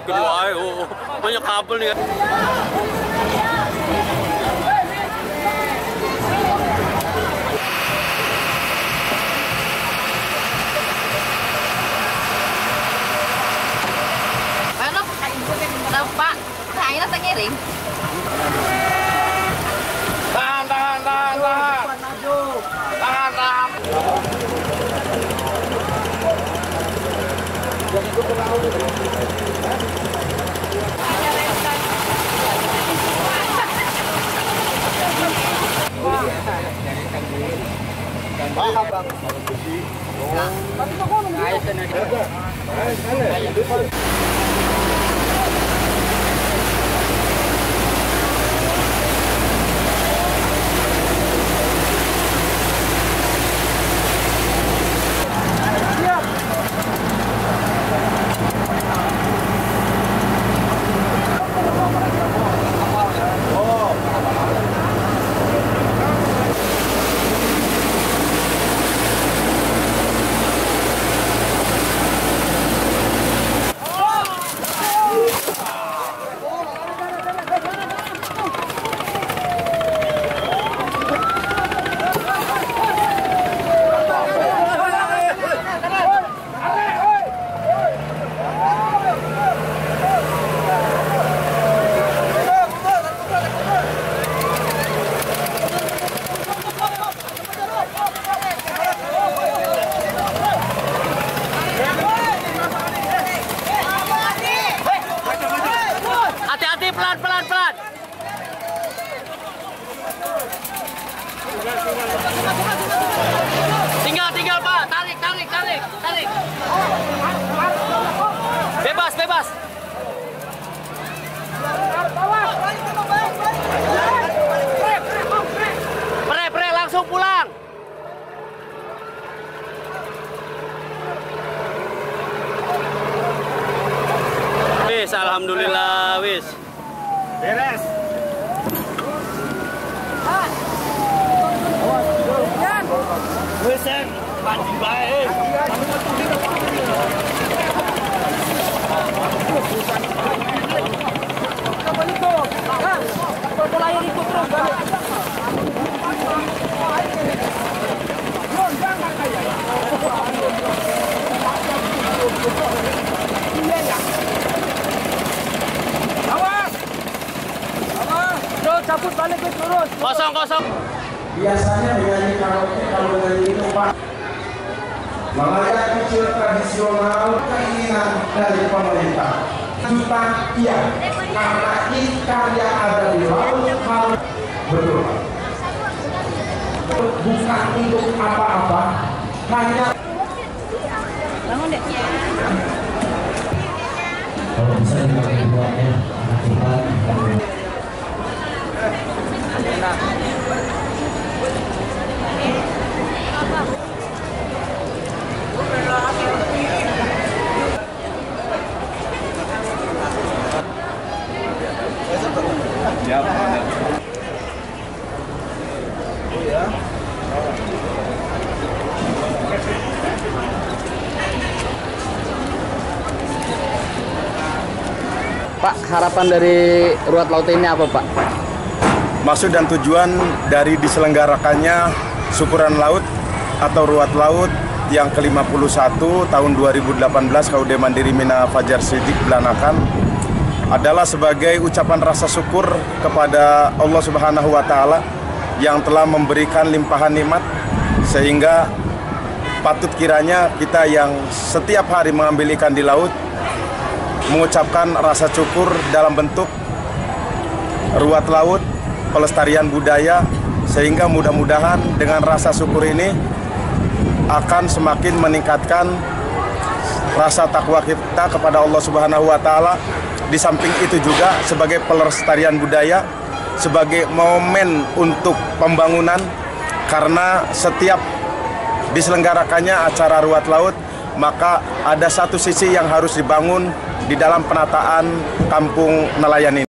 kedua ayo banyak kabel nih. Pak, airnya tergiring. Tahan. Hati-hati, pelan. Tinggal Pak, tarik. Bebas. Pre, langsung pulang. Wis, alhamdulillah, wis. Beres. Wis, mandi bae. Cabut balik ke lurus. Kosong. Biasanya menyanyi karaoke kalau menyanyi itu Pak mengajak kecil tradisional keinginan dari pemerintah juta iya karena ikan yang ada di laut harus betul bukan untuk apa-apa hanya Bangun deh. kalau bisa dipakai buatnya Pak, harapan dari Ruat Laut ini apa, Pak? Maksud dan tujuan dari diselenggarakannya syukuran laut atau Ruat Laut yang ke-51 tahun 2018 KUD Mandiri Mina Fajar Siddiq Belanakan adalah sebagai ucapan rasa syukur kepada Allah Subhanahu wa Ta'ala yang telah memberikan limpahan nikmat, sehingga patut kiranya kita yang setiap hari mengambil ikan di laut mengucapkan rasa syukur dalam bentuk ruat laut, pelestarian budaya, sehingga mudah-mudahan dengan rasa syukur ini akan semakin meningkatkan rasa takwa kita kepada Allah Subhanahu wa Ta'ala. Di samping itu juga sebagai pelestarian budaya, sebagai momen untuk pembangunan, karena setiap diselenggarakannya acara ruat laut, maka ada satu sisi yang harus dibangun di dalam penataan kampung nelayan ini.